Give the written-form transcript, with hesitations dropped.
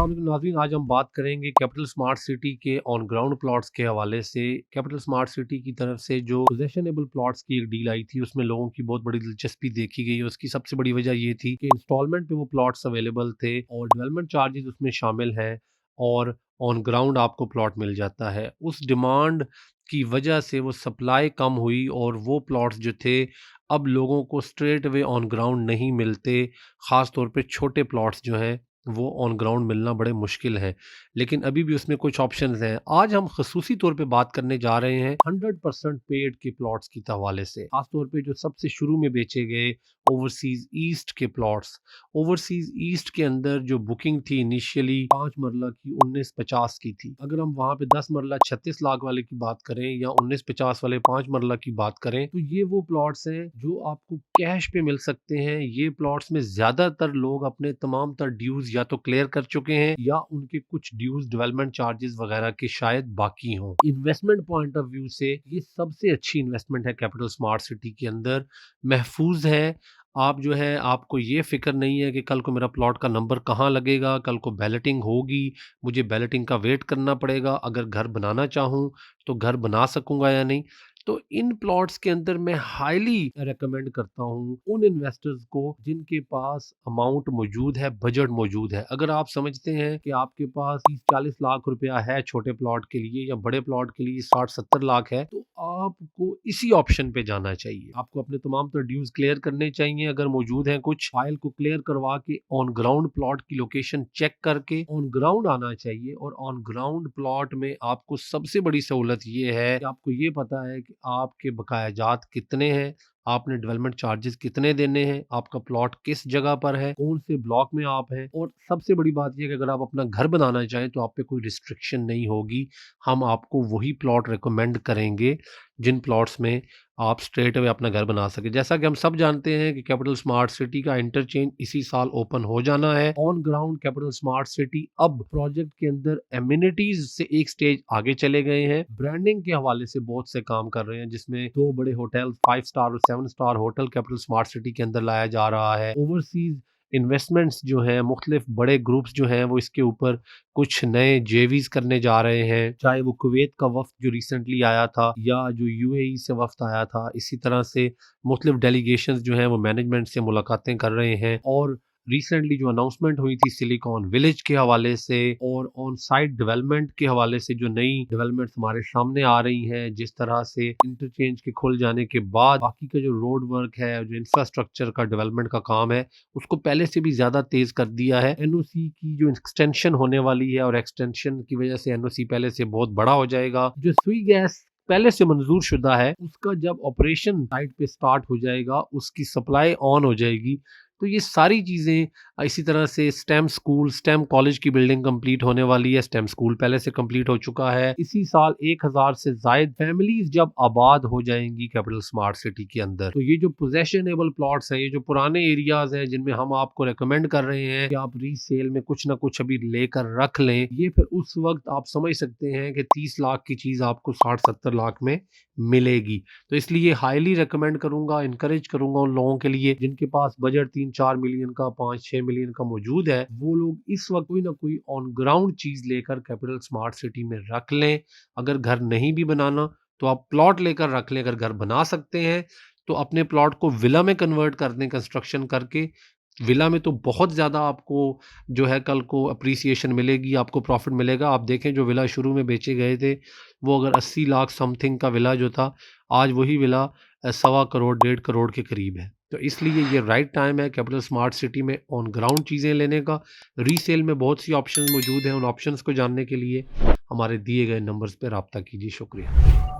अस्सलाम वालेकुम नाज़रीन, आज हम बात करेंगे कैपिटल स्मार्ट सिटी के ऑन ग्राउंड प्लॉट्स के हवाले से। कैपिटल स्मार्ट सिटी की तरफ से जो पोजेशनेबल प्लॉट्स की एक डील आई थी, उसमें लोगों की बहुत बड़ी दिलचस्पी देखी गई। उसकी सबसे बड़ी वजह ये थी कि इंस्टॉलमेंट पे वो प्लॉट्स अवेलेबल थे और डेवलपमेंट चार्जेस उसमें शामिल हैं और ऑन ग्राउंड आपको प्लॉट मिल जाता है। उस डिमांड की वजह से वो सप्लाई कम हुई और वो प्लॉट्स जो थे अब लोगों को स्ट्रेट अवे ऑन ग्राउंड नहीं मिलते। ख़ास तौर पे छोटे प्लॉट्स जो हैं वो ऑन ग्राउंड मिलना बड़े मुश्किल है, लेकिन अभी भी उसमें कुछ ऑप्शंस हैं। आज हम खसूसी तौर पे बात करने जा रहे हैं 100% पेड के प्लॉट्स की हवाले से, खास तौर पे जो सबसे शुरू में बेचे गए ओवरसीज ईस्ट के प्लॉट्स। ओवरसीज ईस्ट के अंदर जो बुकिंग थी इनिशियली 5 मरला की 1950 की थी। अगर हम वहाँ पे 10 मरला 36 लाख वाले की बात करें या 1950 वाले 5 मरला की बात करें, तो ये वो प्लॉट्स हैं जो आपको कैश पे मिल सकते हैं। ये प्लॉट्स में ज्यादातर लोग अपने तमाम तर ड्यूज या तो क्लियर कर चुके हैं या उनके कुछ ड्यूज डेवलपमेंट चार्जेस वगैरह के शायद बाकी हों। इन्वेस्टमेंट पॉइंट ऑफ व्यू से ये सबसे अच्छी इन्वेस्टमेंट है कैपिटल स्मार्ट सिटी के अंदर। महफूज है। आप जो है आपको ये फिक्र नहीं है कि कल को मेरा प्लॉट का नंबर कहाँ लगेगा, कल को बैलेटिंग होगी, मुझे बैलेटिंग का वेट करना पड़ेगा, अगर घर बनाना चाहूँ तो घर बना सकूंगा या नहीं। तो इन प्लॉट्स के अंदर मैं हाईली रेकमेंड करता हूँ उन इन्वेस्टर्स को जिनके पास अमाउंट मौजूद है, बजट मौजूद है। अगर आप समझते हैं कि आपके पास 30-40 लाख रुपया है छोटे प्लॉट के लिए या बड़े प्लॉट के लिए 60-70 लाख है, तो आपको इसी ऑप्शन पे जाना चाहिए। आपको अपने तमाम तो ड्यूज क्लियर करने चाहिए, अगर मौजूद है कुछ फाइल को क्लियर करवा के ऑन ग्राउंड प्लॉट की लोकेशन चेक करके ऑन ग्राउंड आना चाहिए। और ऑन ग्राउंड प्लॉट में आपको सबसे बड़ी सहूलत ये है कि आपको ये पता है कि आपके बकायाजात कितने हैं, आपने डेवलपमेंट चार्जेस कितने देने हैं, आपका प्लॉट किस जगह पर है, कौन से ब्लॉक में आप हैं। और सबसे बड़ी बात यह कि अगर आप अपना घर बनाना चाहें तो आप पे कोई रिस्ट्रिक्शन नहीं होगी। हम आपको वही प्लॉट रिकमेंड करेंगे जिन प्लॉट्स में आप स्ट्रेट अवे अपना घर बना सके। जैसा कि हम सब जानते हैं कि कैपिटल स्मार्ट सिटी का इंटरचेंज इसी साल ओपन हो जाना है। On ground capital smart city अब प्रोजेक्ट के अंदर एमिनिटीज से एक स्टेज आगे चले गए हैं। ब्रांडिंग के हवाले से बहुत से काम कर रहे हैं, जिसमें 2 बड़े होटल 5 स्टार और 7 star hotel capital smart city के अंदर लाया जा रहा है। ओवरसीज इन्वेस्टमेंट्स जो हैं, मुख्तलिफ बड़े ग्रुप्स जो हैं वो इसके ऊपर कुछ नए जेवीज करने जा रहे हैं, चाहे वो कुवैत का वफ्द जो रिसेंटली आया था या जो यूएई से वफ्द आया था। इसी तरह से मुख्तलिफ डेलीगेशंस जो हैं वो मैनेजमेंट से मुलाकातें कर रहे हैं। और रिसेंटली जो अनाउंसमेंट हुई थी सिलिकॉन विलेज के हवाले से और ऑन साइट डेवलपमेंट के हवाले से, जो नई डेवलपमेंट्स हमारे सामने आ रही हैं, जिस तरह से इंटरचेंज के खुल जाने के बाद बाकी का जो रोड वर्क है, जो इंफ्रास्ट्रक्चर का डेवलपमेंट का काम है, उसको पहले से भी ज्यादा तेज कर दिया है। एनओसी की जो एक्सटेंशन होने वाली है और एक्सटेंशन की वजह से एनओसी पहले से बहुत बड़ा हो जाएगा। जो सुई गैस पहले से मंजूर शुदा है, उसका जब ऑपरेशन साइट पे स्टार्ट हो जाएगा, उसकी सप्लाई ऑन हो जाएगी। तो ये सारी चीज़ें, इसी तरह से स्टेम स्कूल, स्टेम कॉलेज की बिल्डिंग कंप्लीट होने वाली है। स्टेम स्कूल पहले से कंप्लीट हो चुका है। इसी साल 1000 से जायद फैमिलीज जब आबाद हो जाएंगी कैपिटल स्मार्ट सिटी के अंदर, तो ये जो पोजेशनेबल प्लॉट्स हैं, ये जो पुराने एरियाज हैं जिनमें हम आपको रेकमेंड कर रहे हैं कि आप रीसेल में कुछ ना कुछ अभी लेकर रख लें, ये फिर उस वक्त आप समझ सकते हैं कि 30 लाख की चीज़ आपको 60-70 लाख में मिलेगी। तो इसलिए हाईली रेकमेंड करूंगा, इनकरेज करूंगा उन लोगों के लिए जिनके पास बजट 3-4 मिलियन का, 5-6 मिलियन का मौजूद है, वो लोग इस वक्त कोई ना कोई ऑन ग्राउंड चीज लेकर कैपिटल स्मार्ट सिटी में रख लें। अगर घर नहीं भी बनाना तो आप प्लॉट लेकर रख लें। अगर घर बना सकते हैं तो अपने प्लॉट को विला में कन्वर्ट कर दें, कंस्ट्रक्शन करके। विला में तो बहुत ज़्यादा आपको जो है कल को अप्रिसिएशन मिलेगी, आपको प्रॉफिट मिलेगा। आप देखें जो विला शुरू में बेचे गए थे, वो अगर 80 लाख समथिंग का विला जो था, आज वही विला 1.25 करोड़ 1.5 करोड़ के करीब है। तो इसलिए ये राइट टाइम है कैपिटल स्मार्ट सिटी में ऑन ग्राउंड चीज़ें लेने का। रीसेल में बहुत सी ऑप्शंस मौजूद हैं। उन ऑप्शंस को जानने के लिए हमारे दिए गए नंबर्स पर रब्ता कीजिए। शुक्रिया।